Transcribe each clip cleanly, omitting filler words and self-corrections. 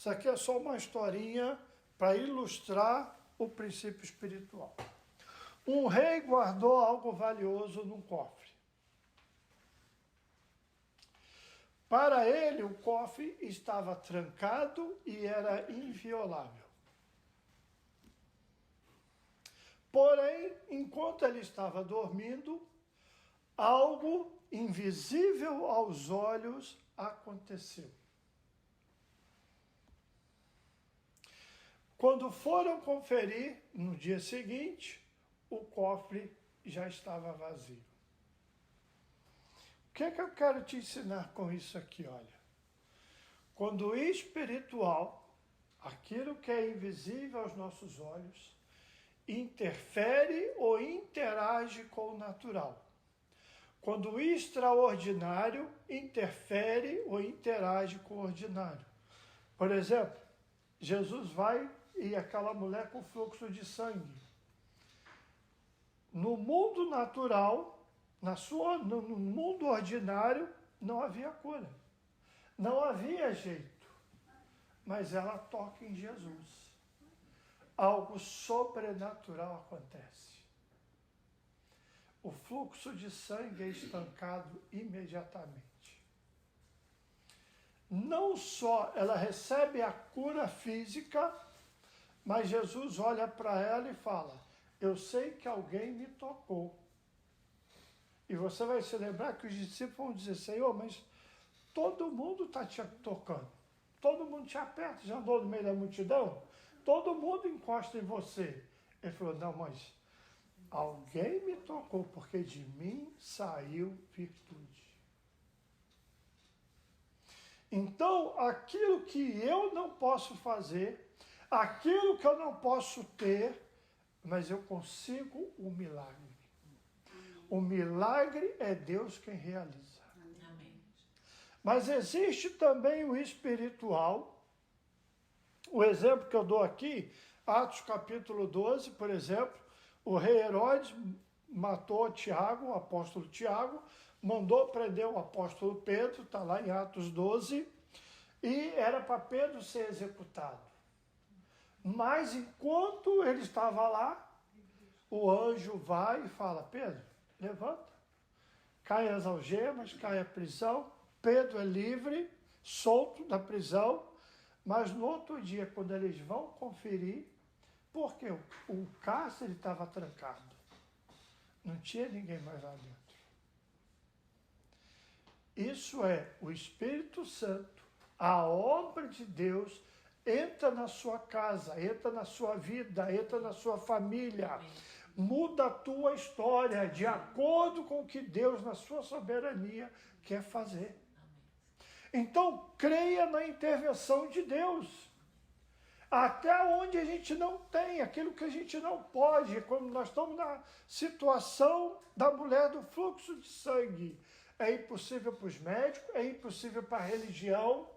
Isso aqui é só uma historinha para ilustrar o princípio espiritual. Um rei guardou algo valioso num cofre. Para ele, o cofre estava trancado e era inviolável. Porém, enquanto ele estava dormindo, algo invisível aos olhos aconteceu. Quando foram conferir, no dia seguinte, o cofre já estava vazio. O que é que eu quero te ensinar com isso aqui? Olha, quando o espiritual, aquilo que é invisível aos nossos olhos, interfere ou interage com o natural. Quando o extraordinário interfere ou interage com o ordinário. Por exemplo, Jesus vai e aquela mulher com fluxo de sangue. No mundo natural, no mundo ordinário, não havia cura. Não havia jeito. Mas ela toca em Jesus. Algo sobrenatural acontece. O fluxo de sangue é estancado imediatamente. Não só ela recebe a cura física, mas Jesus olha para ela e fala, eu sei que alguém me tocou. E você vai se lembrar que os discípulos vão dizer, Senhor, mas todo mundo está te tocando. Todo mundo te aperta, já andou no meio da multidão? Todo mundo encosta em você. Ele falou, não, mas alguém me tocou, porque de mim saiu virtude. Então, aquilo que eu não posso fazer, aquilo que eu não posso ter, mas eu consigo o milagre. O milagre é Deus quem realiza. Amém. Mas existe também o espiritual. O exemplo que eu dou aqui, Atos capítulo 12, por exemplo, o rei Herodes matou Tiago, o apóstolo Tiago, mandou prender o apóstolo Pedro, está lá em Atos 12, e era para Pedro ser executado. Mas enquanto ele estava lá, o anjo vai e fala, Pedro, levanta, cai as algemas, cai a prisão, Pedro é livre, solto da prisão, mas no outro dia, quando eles vão conferir, porque o cárcere estava trancado, não tinha ninguém mais lá dentro. Isso é o Espírito Santo, a obra de Deus, entra na sua casa, entra na sua vida, entra na sua família, muda a tua história de acordo com o que Deus, na sua soberania, quer fazer. Então, creia na intervenção de Deus. Até onde a gente não tem, aquilo que a gente não pode, como nós estamos na situação da mulher do fluxo de sangue. É impossível para os médicos, é impossível para a religião,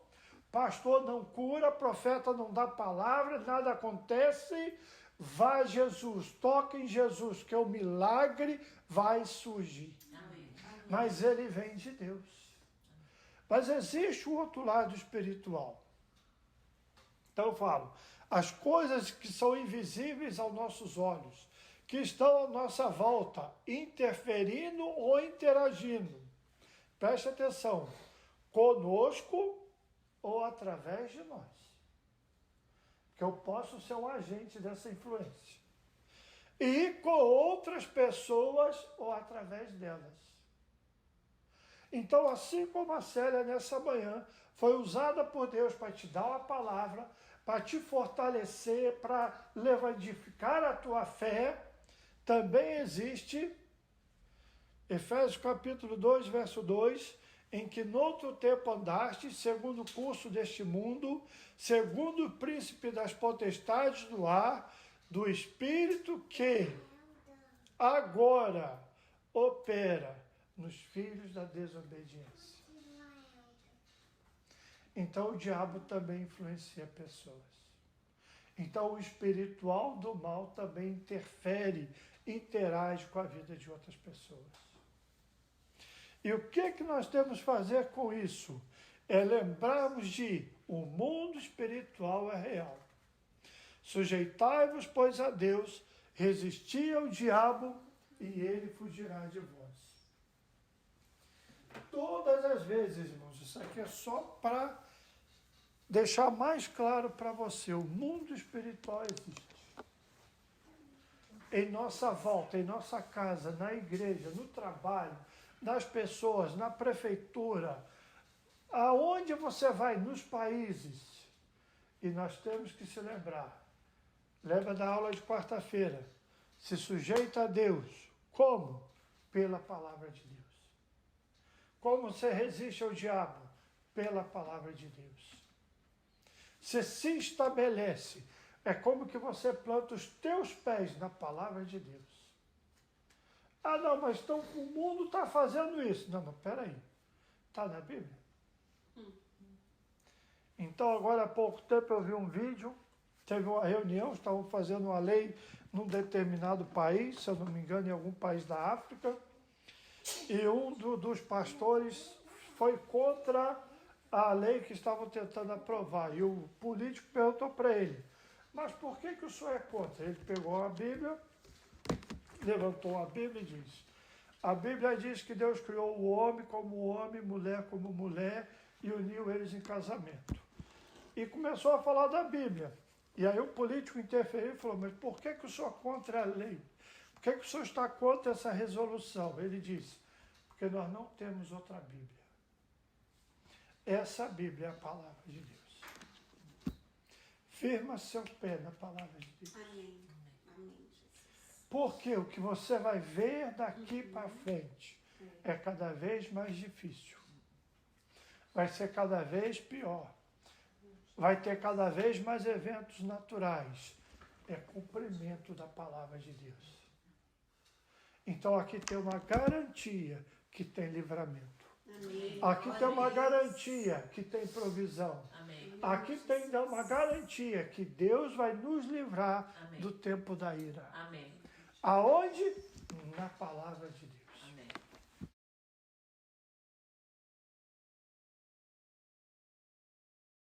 pastor não cura, profeta não dá palavra, nada acontece. Vá a Jesus, toque em Jesus, que o milagre vai surgir. Amém. Mas ele vem de Deus. Mas existe o outro lado espiritual. Então eu falo, as coisas que são invisíveis aos nossos olhos, que estão à nossa volta, interferindo ou interagindo, preste atenção, conosco ou através de nós. Que eu posso ser um agente dessa influência. E com outras pessoas ou através delas. Então, assim como a Célia nessa manhã foi usada por Deus para te dar uma palavra, para te fortalecer, para levantificar a tua fé, também existe Efésios capítulo 2, verso 2, em que noutro tempo andaste, segundo o curso deste mundo, segundo o príncipe das potestades do ar, do espírito que agora opera nos filhos da desobediência. Então o diabo também influencia pessoas. Então o espiritual do mal também interfere, interage com a vida de outras pessoas. E o que nós temos que fazer com isso? É lembrarmos de O mundo espiritual é real. Sujeitai-vos, pois, a Deus, resisti ao diabo e ele fugirá de vós. Todas as vezes, irmãos, isso aqui é só para deixar mais claro para você, o mundo espiritual existe. Em nossa volta, em nossa casa, na igreja, no trabalho, nas pessoas, na prefeitura, aonde você vai, nos países. E nós temos que se lembrar. Lembra da aula de quarta-feira. Se sujeita a Deus. Como? Pela palavra de Deus. Como você resiste ao diabo? Pela palavra de Deus. Você se estabelece. É como que você planta os teus pés na palavra de Deus. Ah, não, mas então o mundo está fazendo isso. Não, peraí. Está na Bíblia? Então, agora há pouco tempo eu vi um vídeo, teve uma reunião, estavam fazendo uma lei num determinado país, se eu não me engano, em algum país da África, e um dos pastores foi contra a lei que estavam tentando aprovar. E o político perguntou para ele, mas por que o senhor é contra? Ele pegou a Bíblia, levantou a Bíblia e disse, a Bíblia diz que Deus criou o homem como homem, mulher como mulher, e uniu eles em casamento. E começou a falar da Bíblia. E aí o político interferiu e falou, mas por que o senhor é contra a lei? Por que o senhor está contra essa resolução? Ele disse, porque nós não temos outra Bíblia. Essa Bíblia é a palavra de Deus. Firma seu pé na palavra de Deus. Amém. Amém, Jesus. Porque o que você vai ver daqui para frente é cada vez mais difícil. Vai ser cada vez pior. Vai ter cada vez mais eventos naturais. É cumprimento da palavra de Deus. Então aqui tem uma garantia que tem livramento. Amém. Aqui tem uma garantia que tem provisão. Amém. Aqui tem uma garantia que Deus vai nos livrar Amém. do tempo da ira. Amém. Aonde? Na palavra de Deus.